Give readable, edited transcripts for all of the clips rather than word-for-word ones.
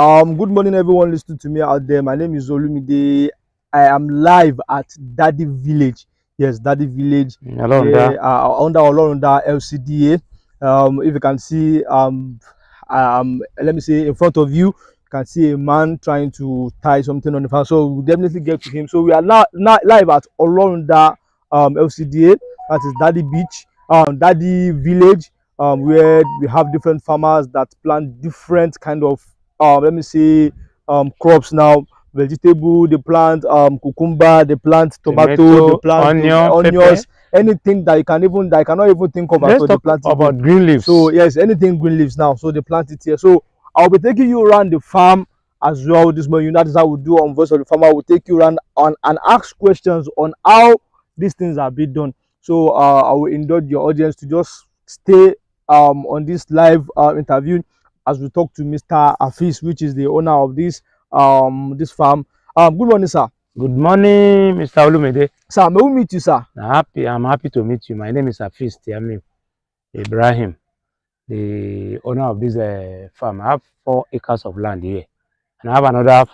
Good morning, everyone listening to me out there. My name is Olumide. I am live at Dadi Village. Yes, Dadi Village. Olorunda. Under Olorunda LCDA. If you can see, let me say, in front of you, you can see a man trying to tie something on the farm. So we'll definitely get to him. So we are now live at Olorunda LCDA. That is Dadi Beach, Dadi Village, where we have different farmers that plant different kind of let me say crops now. Vegetable, they plant cucumber, they plant tomato, they plant onion, onions, pepper. anything that you cannot even think of at Let's all, they talk plant it there. about green leaves. So yes, anything green leaves now, so they plant it here. So I'll be taking you around the farm as well this morning. That is how we do on Voice of the Farmer. We'll take you around on and ask questions on how these things are being done. So I will indulge your audience to just stay on this live interview as we talk to Mr. Afis, which is the owner of this farm. Good morning, sir. Good morning, Mr. Olumide. Sir, may we meet you, sir? I'm happy to meet you. My name is Afis Tiamim Ibrahim, the owner of this farm. I have 4 acres of land here, and I have another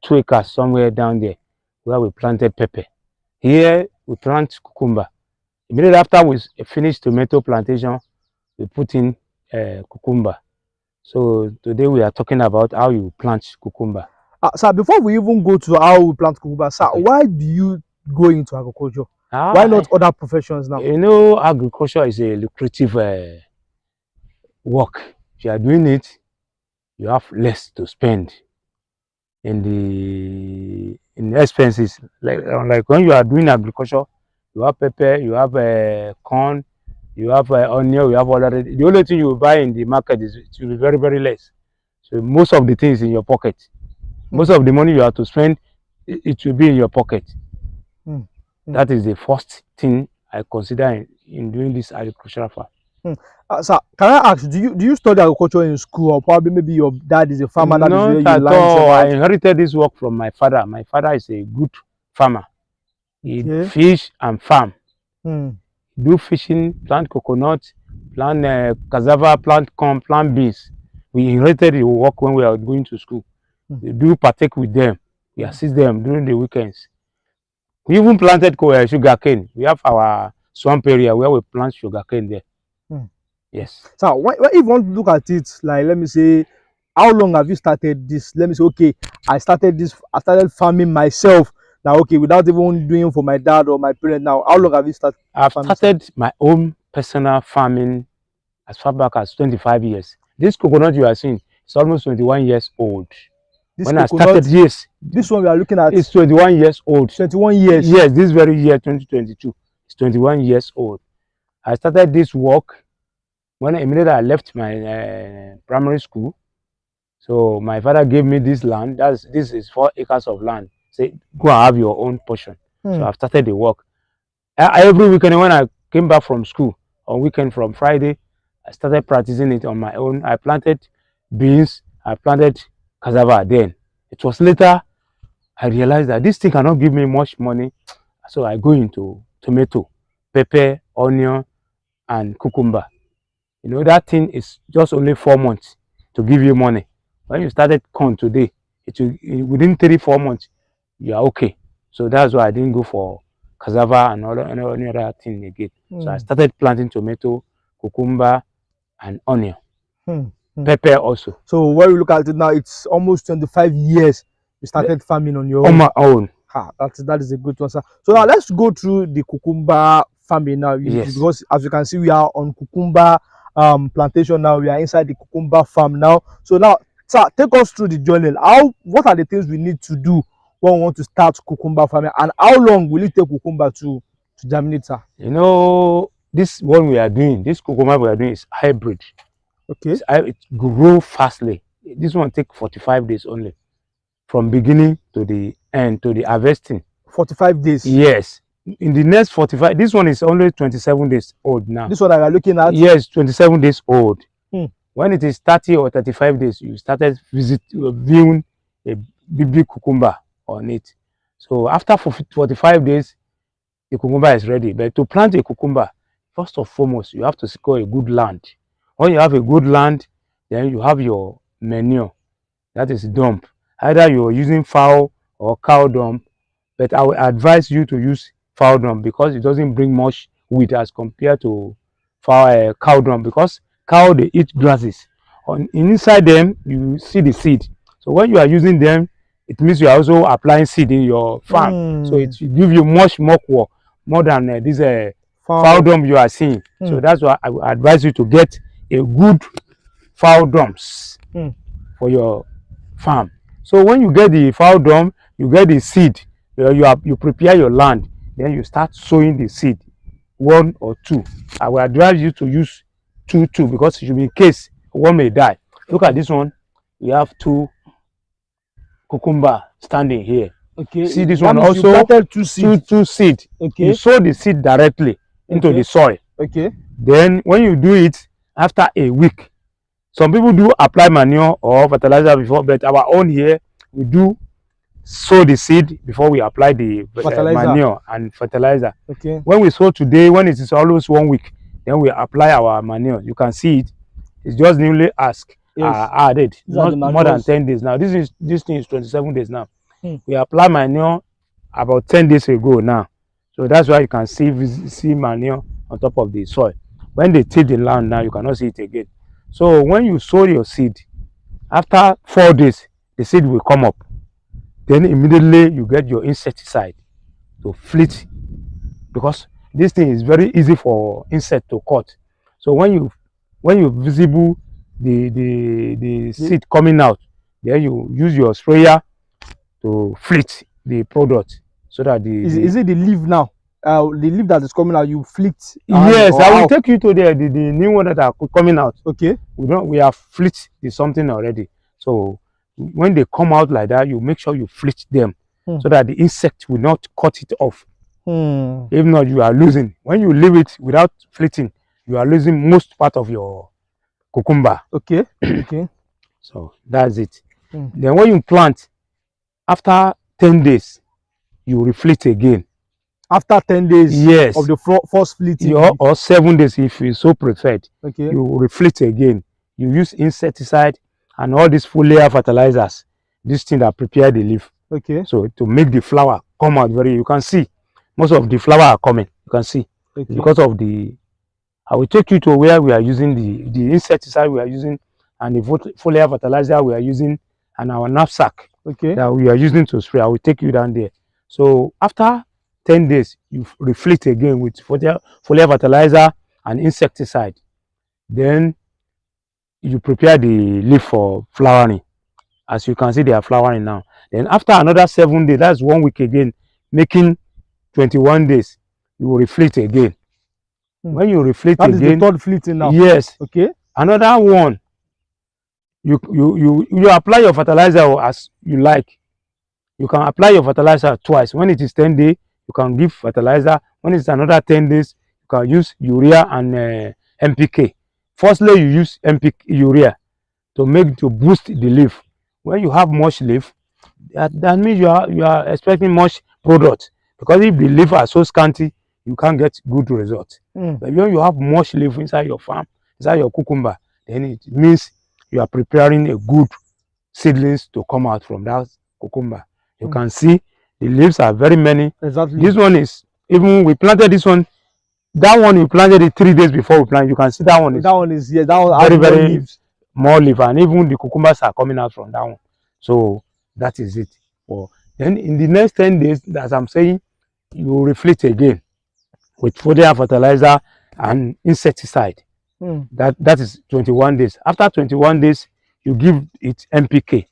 2 acres somewhere down there where we planted pepper. Here we plant cucumber. Immediately after we finish tomato plantation, we put in cucumber. So today we are talking about how you plant cucumber. Sir, before we even go to how we plant cucumber, sir, okay, why do you go into agriculture? Why not other professions now? You know, agriculture is a lucrative work. If you are doing it, you have less to spend in the expenses. Like when you are doing agriculture, you have pepper, you have corn, you have onion, you have all that. The only thing you buy in the market is, it will be very, very less. So most of the things in your pocket. Most of the money you have to spend, it will be in your pocket. That is the first thing I consider in doing this agricultural farm. Sir, can I ask, do you study agriculture in school, or probably maybe your dad is a farmer? That is where you learn all. I inherited this work from my father. My father is a good farmer. He fish and farm. Do fishing, plant coconut, plant cassava, plant corn, plant beans. We inherited the work when we were going to school. We do partake with them. We assist them during the weekends. We even planted sugar cane. We have our swamp area where we plant sugar cane there. Yes. So if you want to look at it, like, let me say, how long have you started this? Let me say, okay, I started farming myself. Now, okay, without even doing for my dad or my parents. Now, how long have you started? I've started my own personal farming as far back as 25 years. This coconut you are seeing is almost 21 years old. When I started, yes. This one we are looking at is 21 years old. 21 years? Yes, this very year, 2022. It's 21 years old. I started this work when immediately I left my primary school. So my father gave me this land. This is 4 acres of land. Say, go and have your own portion. So I've started the work. Every weekend when I came back from school, on weekend from Friday, I started practicing it on my own. I planted beans. I planted cassava then. It was later I realized that this thing cannot give me much money. So I go into tomato, pepper, onion, and cucumber. You know, that thing is just only 4 months to give you money. When you started corn today, within 3-4 months, you are okay. So that's why I didn't go for cassava and any other thing again. So I started planting tomato, cucumber, and onion. Pepper also. So when we look at it now, it's almost 25 years you started farming on your own. On my own. That is a good one, sir. So now let's go through the cucumber farming now. Yes. Because as you can see, we are on cucumber plantation now. We are inside the cucumber farm now. So now, sir, take us through the journey. What are the things we need to do when we want to start cucumber farming, and how long will it take cucumber to germinate, sir? You know, this one we are doing, this cucumber we are doing is hybrid. Okay. It grows fastly. This one takes 45 days only, from beginning to the end, to the harvesting. 45 days? Yes. In the next 45, this one is only 27 days old now. This one that we are looking at? Yes, 27 days old. When it is 30 or 35 days, you started viewing a big cucumber on it. So after 45 days, the cucumber is ready. But to plant a cucumber, first and foremost, you have to secure a good land. When you have a good land, then you have your manure. That is dump. Either you're using fowl or cow dump, but I will advise you to use fowl dump because it doesn't bring much wheat as compared to fowl cow dump, because cow they eat grasses. On inside them you see the seed. So when you are using them, it means you are also applying seed in your farm. So it will give you much more work, more than this fowl dump you are seeing. So that's why I will advise you to get a good fowl dumps for your farm. So when you get the fowl dump, you get the seed. You prepare your land, then you start sowing the seed, 1 or 2. I will advise you to use 2 because it should be in case one may die. Look at this one. We have 2 cucumber standing here. Okay. See this That one means also you planted 2 seeds. two seed. Okay. You sow the seed directly into the soil. Okay. Then when you do it after a week, some people do apply manure or fertilizer before, but our own here we do sow the seed before we apply the manure and fertilizer. Okay. When we sow today, when it is almost 1 week, then we apply our manure. You can see it. It's just newly added, not more than 10 days now. This thing is 27 days now. We apply manure about 10 days ago now. So that's why you can see manure on top of the soil. When they till the land now, you cannot see it again. So when you sow your seed, after 4 days, the seed will come up. Then immediately you get your insecticide to fleet, because this thing is very easy for insect to cut. So when you visible the seed coming out, then you use your sprayer to fleet the product so that is it the leaf now? The leaf that is coming out, you flick. Yes, I will take you to the new one that are coming out. Okay. We have flit the something already. So when they come out like that, you make sure you flit them so that the insect will not cut it off. If not, you are losing. When you leave it without flitting, you are losing most part of your cucumber. Okay. Okay. So that's it. Then when you plant, after 10 days, you reflit again. After 10 days, yes, of the first flitting, or 7 days if you so preferred. Okay. You reflit again. You use insecticide and all these foliar fertilizers, this thing that prepare the leaf. Okay. So to make the flower come out you can see most of the flower are coming. You can see. Okay. Because of the, I will take you to where we are using the insecticide we are using and the foliar fertilizer we are using and our knapsack, okay, that we are using to spray. I will take you down there. So after 10 days, you reflit again with foliar fertilizer and insecticide. Then you prepare the leaf for flowering. As you can see, they are flowering now. Then after another 7 days, that's 1 week again, making 21 days, you will reflit again. When you reflit that again, is the third flitting now. Yes. Okay. Another one, you apply your fertilizer as you like. You can apply your fertilizer twice. When it is 10 days, you can give fertilizer. When it's another 10 days, you can use urea and NPK. Firstly, you use urea to boost the leaf. When you have much leaf, that means you are expecting much product, because if the leaf are so scanty, you can't get good results. But when you have much leaf inside your farm, inside your cucumber, then it means you are preparing a good seedlings to come out from that cucumber. You can see the leaves are very many. Exactly. This one is, even we planted this one, that one we planted it 3 days before we planted. You can see that one is yeah, that one very leaves. More leaf, and even the cucumbers are coming out from that one. So that is it. Then in the next 10 days, as I'm saying, you reflit again with foliar fertilizer and insecticide. That is 21 days. After 21 days, you give it NPK.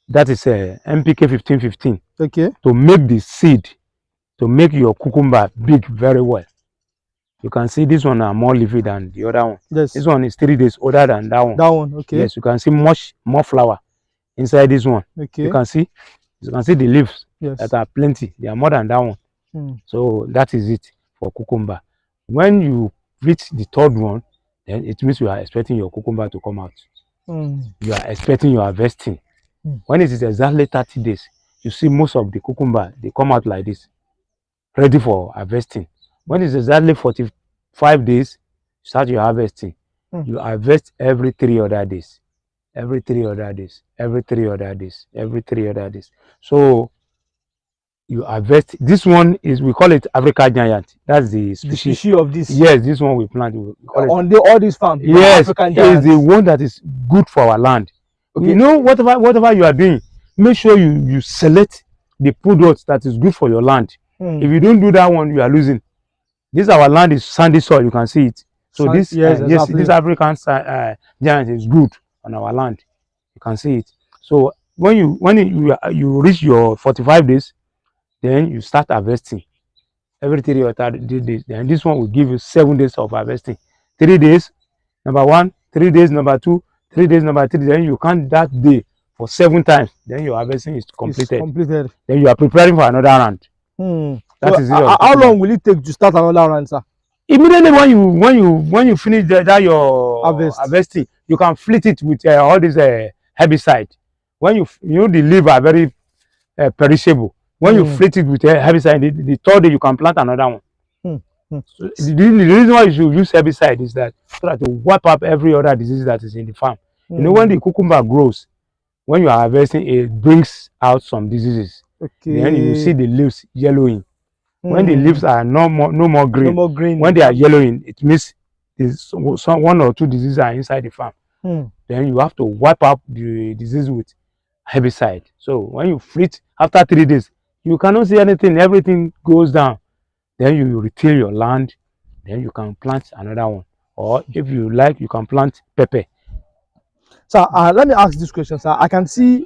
That is NPK 1515. Okay. To make the seed, to make your cucumber big very well. You can see this one are more leafy than the other one. Yes. This one is 3 days older than that one. That one, okay. Yes, you can see much more flower inside this one. Okay. You can see the leaves, yes, that are plenty. They are more than that one. So that is it for cucumber. When you reach the third one, then it means you are expecting your cucumber to come out. You are expecting your harvesting. When it is exactly 30 days, you see most of the cucumber, they come out like this, ready for harvesting. When it's exactly 45 days, start your harvesting. You harvest every 3 other days. every 3 other days, every 3 other days, every 3 other days. So you harvest. This one is, we call it Africa giant. That's the The species. species of this. Yes, this one we plant. We call it. On all these farms. Yes, African is giants. the one that is good for our land. Okay. You know, whatever you are doing, make sure you select the products that is good for your land. If you don't do that one, you are losing. This our land is sandy soil. You can see it. So this yes, exactly. this African giant is good on our land. You can see it. So when you reach your 45 days, then you start harvesting every 3 or 3 days. Then this one will give you 7 days of harvesting. 3 days, number 1, 3 days, number 2, 3 days, number 3. Then you count that day for 7 times. Then your harvesting is completed. Then you are preparing for another round. That so is it. How long will it take to start another round, sir? Immediately when you finish that your harvesting, you can fleet it with all this herbicide. When you know the leaf are very perishable. When you fleet it with herbicide, the 3rd day you can plant another one. So the reason why you should use herbicide is that so that to wipe up every other disease that is in the farm. You know, when the cucumber grows, when you are harvesting, it brings out some diseases. Then you see the leaves yellowing. When the leaves are no more green, when they are yellowing, it means some 1 or 2 diseases are inside the farm. Then you have to wipe up the disease with herbicide. So when you fleet after 3 days, you cannot see anything. Everything goes down. Then you retill your land. Then you can plant another one. Or if you like, you can plant pepper. So let me ask this question, sir. I can see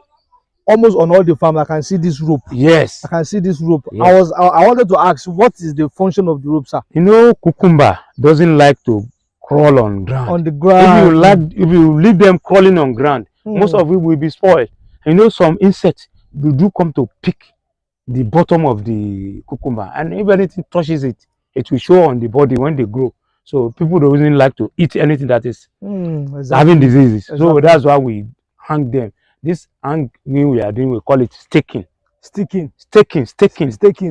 almost on all the farm, I can see this rope. Yes. I can see this rope. Yes. I wanted to ask, what is the function of the rope, sir? You know, cucumber doesn't like to crawl on ground. On the ground. If you leave them crawling on ground, most of it will be spoiled. You know, some insects do come to pick the bottom of the cucumber, and if anything touches it, it will show on the body when they grow. So people don't like to eat anything that is having diseases. So that's why we hang them. This hanging we are doing, we call it staking. Staking.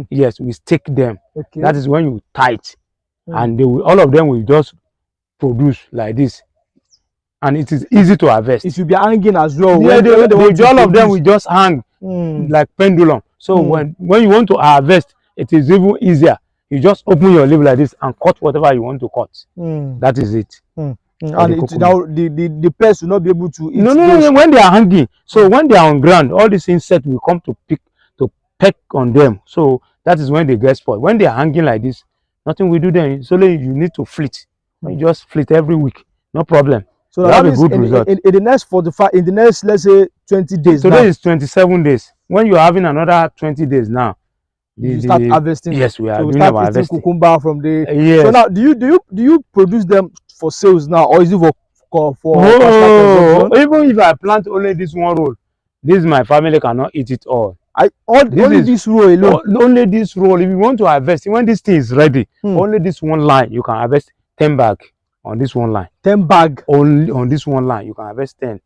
Yes, we stake them. Okay. That is when you tie it, and they will, all of them will just produce like this, and it is easy to harvest. It will be hanging as well. Yeah, all of them will just hang like pendulum. So when you want to harvest, it is even easier. You just open your leaf like this and cut whatever you want to cut. That is it. And the pests will not be able to eat. No, when they are hanging. So when they are on ground, all these insects will come to peck on them. So that is when they get spoiled. When they are hanging like this, nothing will do them. So you need to fleet. You just fleet every week, no problem. So that have a good result. In the next 45, in the next, let's say 20 days. Today is 27 days. When you are having another 20 days now, you start harvesting. Yes, we are doing our harvesting. Cucumber from the. Yes. So now, do you produce them for sales now, or is it for even if I plant only this one roll, my family cannot eat it all. Only this row alone. Only this roll. If you want to harvest, when this thing is ready, only this one line you can harvest 10 bags on this one line. 10 bags only on this one line. You can harvest 10.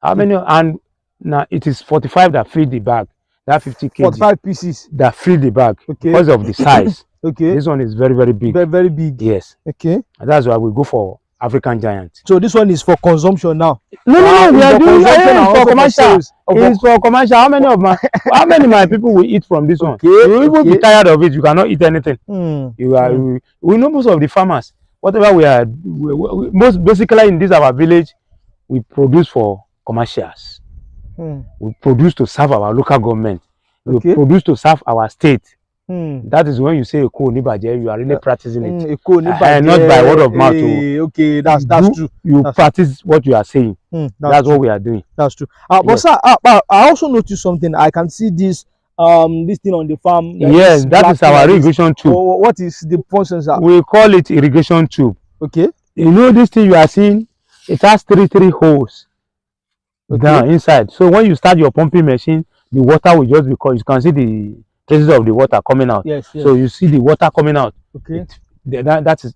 How many? And now it is 45 that feed the bag. That 50 kg. 45 pieces that feed the bag because of the size. Okay. This one is very, very big. Very big. Yes. Okay. And that's why we go for African giant. So this one is for consumption now. No. We are doing for commercial. It's for commercial. How many of my people will eat from this one? You will be tired of it. You cannot eat anything. We know most of the farmers. Whatever most basically in this our village, we produce for commercials. We produce to serve our local government. We produce to serve our state. That is when you say Eko Nibaje, you are really practicing it. Not by word of mouth. Okay, that's true. You practice what you are saying. That's what we are doing. That's true. But sir, I also noticed something. I can see this thing on the farm. Yes, that is our irrigation tube. What is the function, sir? We call it irrigation tube. Okay. You know this thing you are seeing? It has three holes down inside. So when you start your pumping machine, the water will just because you can see the traces of the water coming out. Yes. So you see the water coming out. Okay. That is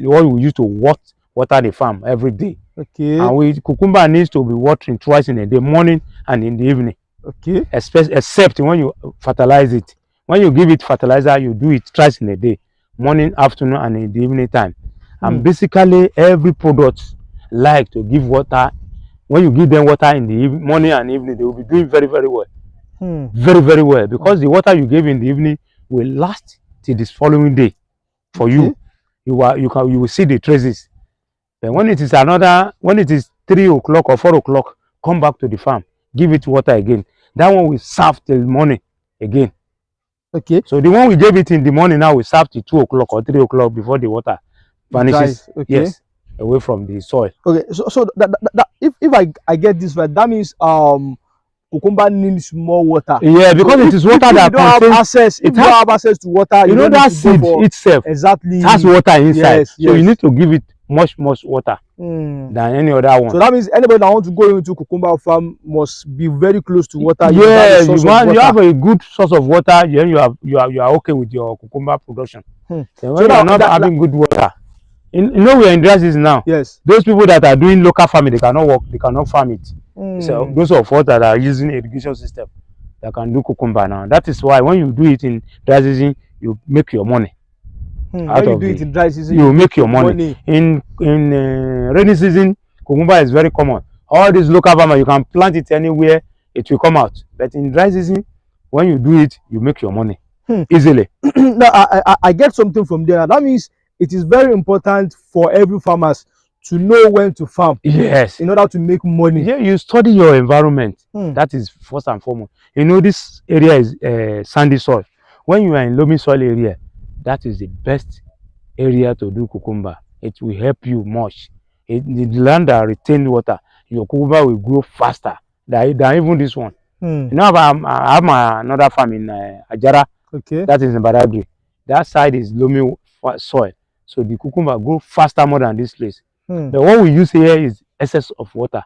what we use to water the farm every day. Okay. And cucumber needs to be watering twice in a day, morning and in the evening. Okay. Except when you fertilize it. When you give it fertilizer, you do it twice in a day, morning, afternoon, and in the evening time. And basically, every product like to give water when you give them water in the morning and evening, they will be doing very, very well. Very, very well, because the water you gave in the evening will last till this following day for you. You will see the traces. Then when it is 3 o'clock or 4 o'clock, come back to the farm, give it water again. That one will serve till morning again. Okay. So the one we gave it in the morning now will serve till 2 o'clock or 3 o'clock before the water vanishes. Okay. Yes, away from the soil. Okay. So that if I get this right, that means cucumber needs more water. Yeah, because it is water that contains. If you don't have access to water, you know that seed itself exactly has water inside. Yes, so you need to give it much water than any other one. So that means anybody that wants to go into cucumber farm must be very close to water. Yeah, you have a good source of water. Then you are okay with your cucumber production. Then when so you are not having good water, you know we are in dry season now. Yes. Those people that are doing local farming, they cannot work. They cannot farm it. So those of us that are using irrigation system, that can do cucumber now. That is why when you do it in dry season, you make your money. When you do it in dry season, you make your money. In rainy season, cucumber is very common. All these local farmers, you can plant it anywhere, it will come out. But in dry season, when you do it, you make your money easily. Now, I get something from there. That means it is very important for every farmers to know when to farm. Yes. In order to make money. Yeah, you study your environment. That is first and foremost. You know, this area is sandy soil. When you are in loamy soil area, that is the best area to do cucumber. It will help you much. The land that retains water, your cucumber will grow faster than even this one. You know, I have another farm in Ajara. Okay. That is in Badagry. That side is loamy soil. So the cucumber grow faster more than this place. But what we use here is excess of water.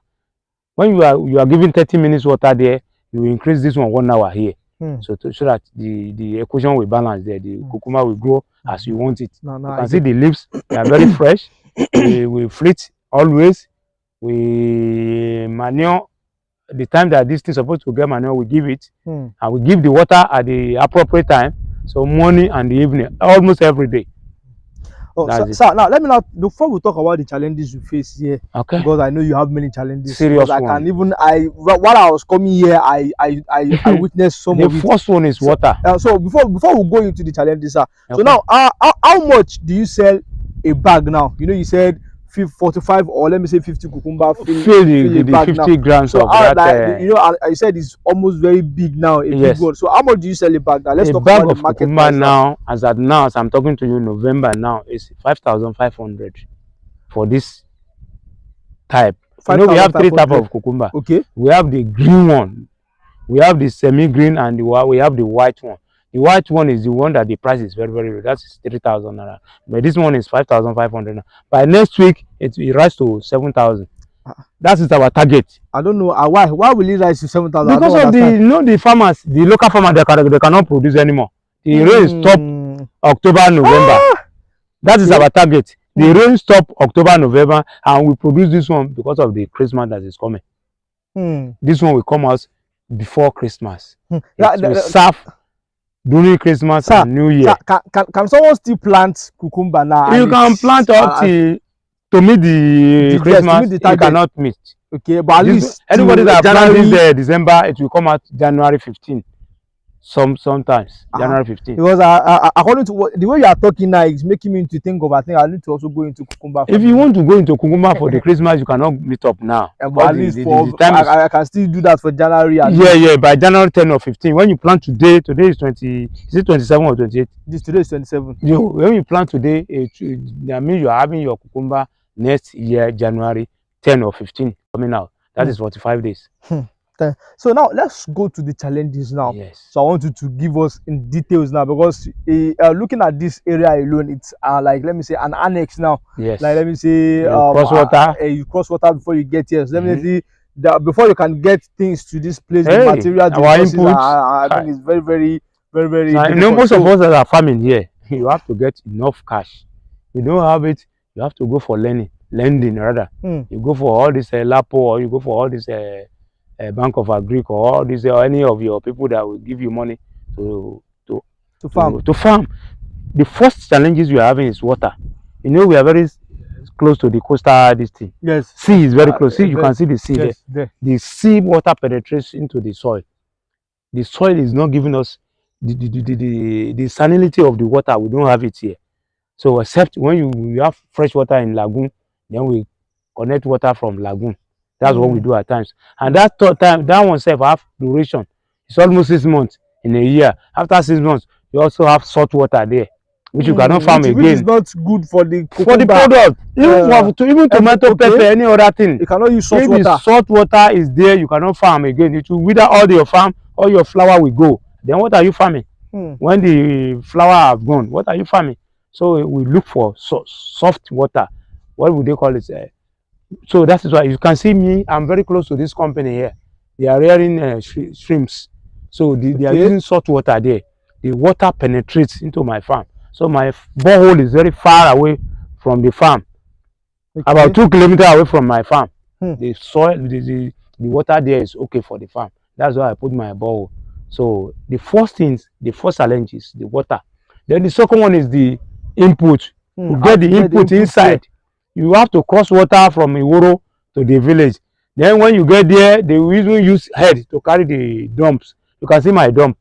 When you are giving 30 minutes water there, you increase this one 1 hour here. So that the equation will balance there. The cucumber will grow as you want it. You can see the leaves, they are very fresh. We flit always. We manure the time that this thing is supposed to get manure, we give it. And we give the water at the appropriate time. So morning and the evening, almost every day. Oh, so now let me before we talk about the challenges you face here, okay? Because I know you have many challenges. Serious I one. can even while I was coming here, I witnessed some of it. The first one is water. So before we go into the challenges, sir. Okay. So now, how much do you sell a bag now? You know, you said 45 or let me say 50 cucumber. Fill the 50 now. Grams so of that. You know, I said it's almost very big now. Big one. So how much do you sell a bag now? Let's talk about the market cucumber now. As I'm talking to you, November now is 5,500 for this type. You know, we have 3 types of cucumber. Okay. We have the green one, we have the semi-green, and we have the white one. The white one is the one that the price is very, very low. That's 3,000 naira. But this one is 5,500. By next week, it will rise to 7,000. That is our target. I don't know why. Why will it rise to 7,000? Because of the farmers, the local farmers, they cannot produce anymore. The rain stop October, November. That is our target. The rain stop October, November, and we produce this one because of the Christmas that is coming. This one will come out before Christmas. It will serve during Christmas and New Year. Can someone still plant cucumber now? You can plant up to meet the Christmas. You cannot meet. Okay, but at least anybody that plants this December, it will come out January 15. Sometimes January 15. Because according to the way you are talking now, it's making me to think of. I think I need to also go into cucumber. If you want to go into cucumber for the Christmas, you cannot meet up now. But at least I can still do that for January. Yeah. By January 10 or 15. When you plant today is 20. Is it 27 or 28? Today is 27. When you plant today, I mean you are having your cucumber next year January 10 or 15 coming out. That is 45 days. So now let's go to the challenges now. Yes. So I want you to give us in details now, because looking at this area alone, it's like, let me say, an annex now. Yes. Like, let me say, cross water. You cross water before you get here. So definitely, before you can get things to this place, the material, I think it's very, very, very, very. So, you know, most of us that are farming here, you have to get enough cash. You don't have it, you have to go for lending rather. You go for all this LAPO, or you go for all this Bank of Agric, or all this, or any of your people that will give you money to farm. The first challenges we are having is water. You know, we are very close to the coastal this thing. Yes. Sea is very close. See, you can see the sea yes, there. The sea water penetrates into the soil. The soil is not giving us the salinity of the water. We don't have it here. So except when you have fresh water in lagoon, then we connect water from lagoon. That's what we do at times. And that time, that one self have duration. It's almost 6 months in a year. After 6 months, you also have salt water there, which you cannot farm again. Which is not good for the product. Even tomato, pepper, any other thing. You cannot use salt water. If the salt water is there, you cannot farm again. It will wither all your farm, all your flower will go. Then what are you farming? When the flower have gone, what are you farming? So we look for soft water. What would they call it? So that is why you can see me. I'm very close to this company here. They are rearing shrimps. So they are using salt water there. The water penetrates into my farm. So my borehole is very far away from the farm. About 2 kilometers away from my farm. The soil, the water there is okay for the farm. That's why I put my borehole. So the first challenge is the water. Then the second one is the input. To get the input inside, you have to cross water from Iworo to the village. Then when you get there, they will even use head to carry the dumps. You can see my dump.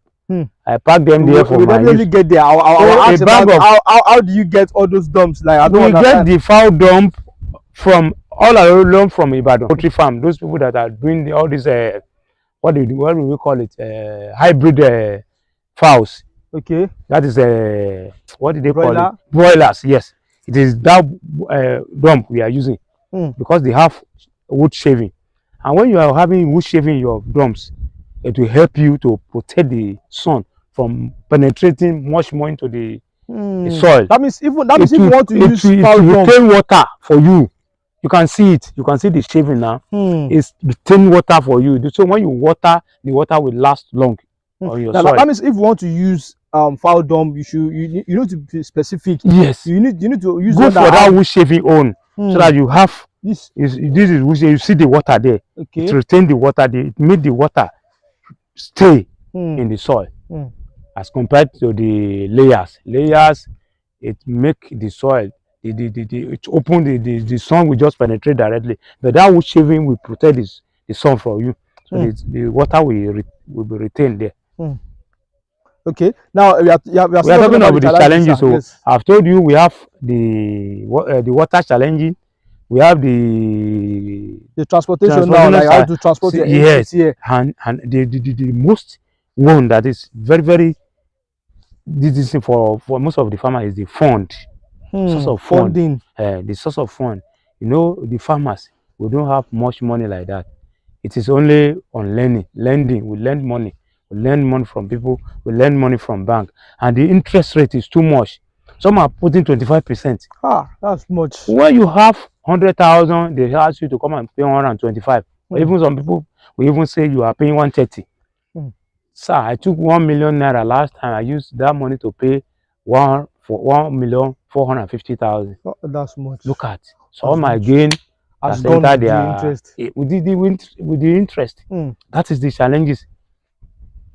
I pack them there for my use. Get there. How do you get all those dumps? Like I don't get the fowl dump from all along from Ibadan poultry farm. Those people that are doing all this what do we call it? Hybrid fowls. Okay. That is what did they call it? Broilers. Yes, it is that dump we are using because they have wood shaving, and when you are having wood shaving your dumps, it will help you to protect the sun from penetrating much more into the soil. That means if you want to use fowl dump, retain water for you. You can see it. You can see the shaving now. It's retain water for you. So when you water, the water will last long on your soil. That means if you want to use fowl dump, you need to be specific. Yes. You need to use go for that wood shaving on so that you have this is wood shaving. You see the water there. Okay. It retain the water. It make the water stay in the soil as compared to the layers. Layers, it make the soil. It open the sun will just penetrate directly, but that wood shaving will protect the sun from you, so the water will be retained there. Okay, now we are talking about the challenges. So yes. I've told you we have the water challenging, we have the transportation now, like how to transport your yes here. And the most one that is very this is for most of the farmers is the fund. Source of funding. The source of fund. You know, the farmers, we don't have much money like that. It is only on lending. We lend money. We lend money from people. We lend money from bank, and the interest rate is too much. Some are putting 25%. That's much. When you have 100,000, they ask you to come and pay 125. Even some people will even say you are paying 130. Sir, I took 1 million naira last time. I used that money to pay 1,450,000. That's much. Look at so all my gain has gone with the interest. With the interest. That is the challenges.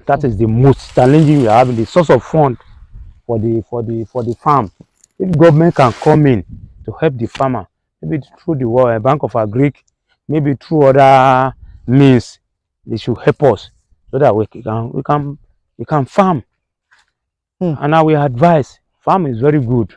That is the most challenging we have. The source of fund for the farm. If government can come in to help the farmer, maybe through the Bank of Agric, maybe through other means, they should help us so that we can farm. And now we advise. Farm is very good.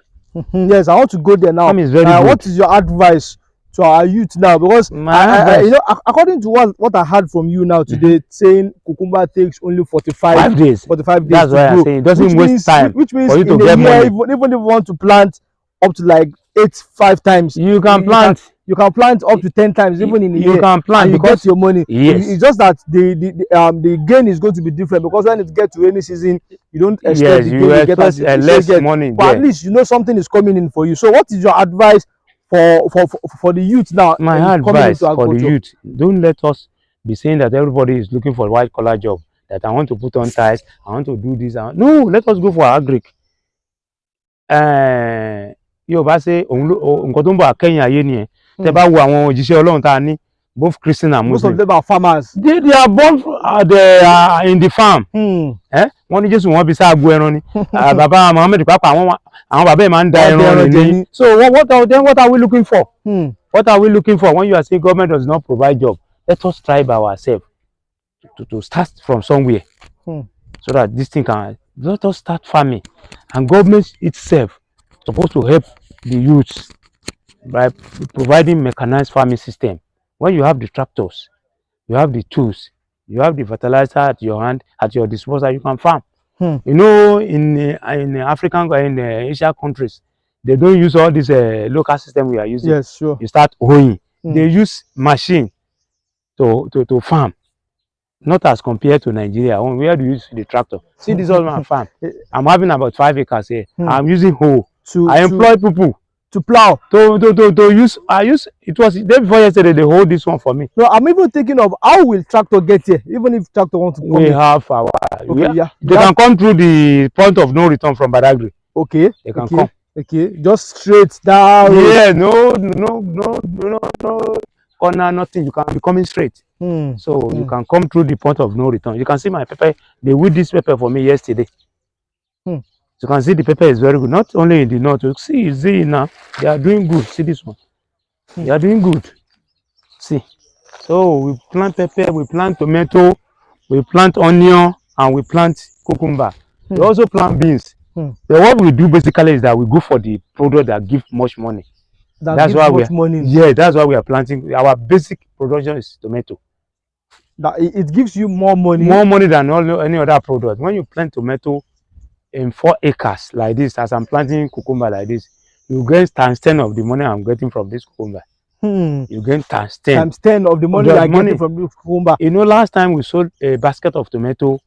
Yes, I want to go there now. Farm is very good. What is your advice to our youth now? Because you know, according to what I heard from you now today, saying cucumber takes only 45 days. 45 days. That's why I say it doesn't waste time. Which means for you to get money. Even if you want to plant up to like 5 times, you can plant. You can plant up to 10 times, even in a year. You can plant and you get your money. Yes. It's just that the gain is going to be different, because when it gets to any season, you don't expect the gain you get less money. But at least you know something is coming in for you. So what is your advice for the youth now? My advice for the youth: don't let us be saying that everybody is looking for a white collar job. That I want to put on ties, I want to do this. No, let us go for agric. Yorùbá ṣe nǹkan tó ń bọ̀ àkẹ́yìn ayé nìyẹn. Tẹ́ bá wo àwọn òjíṣẹ́ Ọlọ́run tá a ní both Christian and Most of Muslim. them are farmers. They are born they are in the farm. Wọ́n ní Jésù wọ́n bí sáà gbó ẹran ni. Bàbá Muhammad pàápàá àwọn bàbá ẹ̀ máa ń da ẹran rìn ni. So what are we looking for? What are we looking for when you are saying government does not provide job? Let us try by ourselves to start from somewhere, so that this thing can. Let us start farming, and government itself supposed to help the youths by providing mechanized farming system. When you have the tractors, you have the tools, you have the fertilizer at your hand, at your disposal, you can farm. You know, in African, in Asian countries, they don't use all this local system we are using. Yes, sure. You start hoeing. They use machine to farm. Not as compared to Nigeria. Where do you use the tractor? See, this is all my farm. I'm having about 5 acres here. I'm using hoe. I employ people to plow. To use. It was day before yesterday. They hold this one for me. So I'm even thinking of how will tractor get here? Even if tractor wants to come. We have our. Okay, they can come through the point of no return from Badagry. Okay. They can come. Okay. Just straight down. Yeah. No corner, nothing. You can be coming straight. So you can come through the point of no return. You can see my pepper. They weed this pepper for me yesterday. You can see the pepper is very good. Not only in the north. You see now. They are doing good. See this one. They are doing good. See. So we plant pepper, we plant tomato, we plant onion, and we plant cucumber. We also plant beans. But what we do basically is that we go for the product that give much money. That's why we are, yeah, that's why we are planting. Our basic production is tomato. That it gives you more money. More money than any other product. When you plant tomato in 4 acres like this, as I'm planting cucumber like this, you get times 10 of the money I'm getting from this cucumber. You get times 10. Times 10 of the money you are getting from this cucumber. You know, last time we sold a basket of tomato,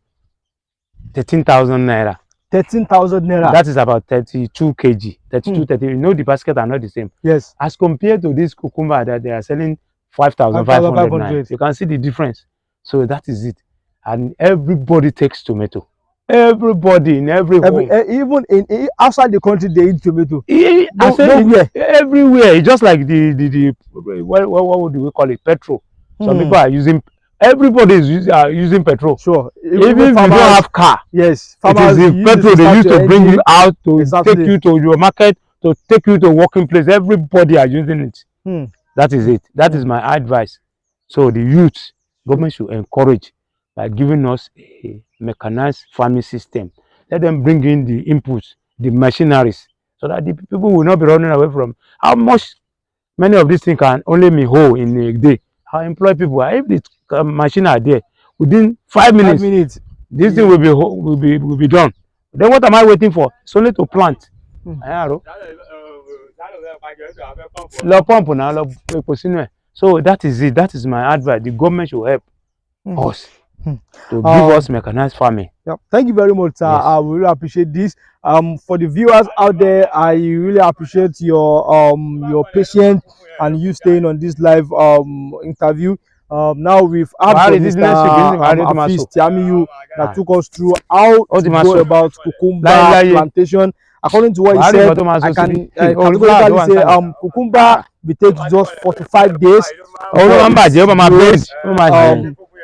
13,000 naira. 13,000 naira. That is about 32 kg. 30. You know, the basket are not the same. Yes. As compared to this cucumber that they are selling 5,500 naira. You can see the difference. So that is it. And everybody takes tomato. Everybody in every home. Even in outside the country, they eat tomato. Everywhere. It's just like the what would we call it? Petrol. Some people are using. Everybody is using petrol. Sure. Even if you don't have car. Yes. It is the petrol they use to bring you out, to take you to your market, to take you to working place. Everybody are using it. That is it. That is my advice. So the youth, government should encourage by giving us a mechanized farming system. Let them bring in the inputs, the machineries, so that the people will not be running away from. How much many of these things can only be whole in a day? I employ people. If the machine are there, within 5 minutes, this thing will be done. Then what am I waiting for? It's only to plant. So that is it. That is my advice. The government should help us to give us mechanized farming. Yeah. Thank you very much, sir. Yes. I really appreciate this. For the viewers out there, I really appreciate your patience and you staying on this live interview. Now we've had Mr. Afis Tiamiyu that took us through how to go about cucumber plantation. According to what he said, I can categorically say cucumber will take just 45 days.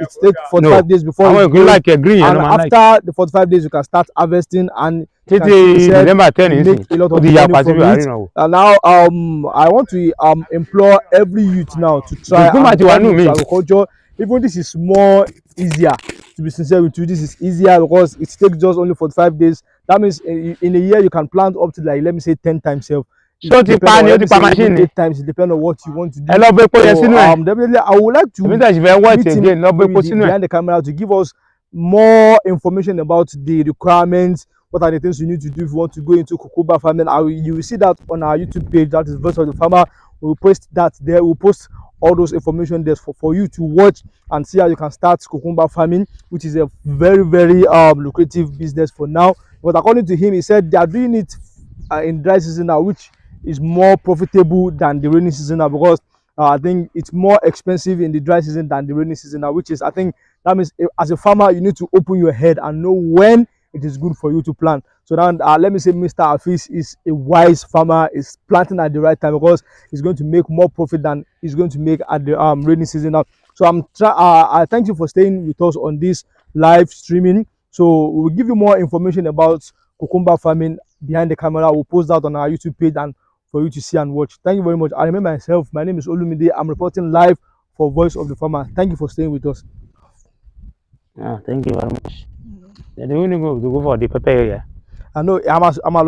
It takes 45 days before you grow, and after the 45 days you can start harvesting and make a lot of money from it. And now I want to implore every youth now to try agriculture. Even this is more easier, to be sincere with you. This is easier because it takes just only 45 days. That means in a year you can plant up to, like, let me say 10 times self. So 8 times, it depends on what you want to do. Definitely I would like to meet him behind the camera to give us more information about the requirements. What are the things you need to do if you want to go into cucumber farming? You will see that on our YouTube page, that is Voice of the Farmer. We will post that there. We'll post all those information there for you to watch and see how you can start cucumber farming, which is a very, very lucrative business for now. But according to him, he said they are doing it in dry season now, which is more profitable than the rainy season now, because I think it's more expensive in the dry season than the rainy season now, which is, I think that means as a farmer you need to open your head and know when it is good for you to plant. So So now, let me say, Mr. Afis is a wise farmer. Is planting at the right time because he's going to make more profit than he's going to make at the rainy season now. So I thank you for staying with us on this live streaming. So we'll give you more information about cucumber farming behind the camera. We'll post that on our YouTube page and for you to see and watch. Thank you very much. I remember myself. My name is Olumide. I'm reporting live for Voice of the Farmer. Thank you for staying with us. Thank you very much. Then we go for the pepper area. I know I'm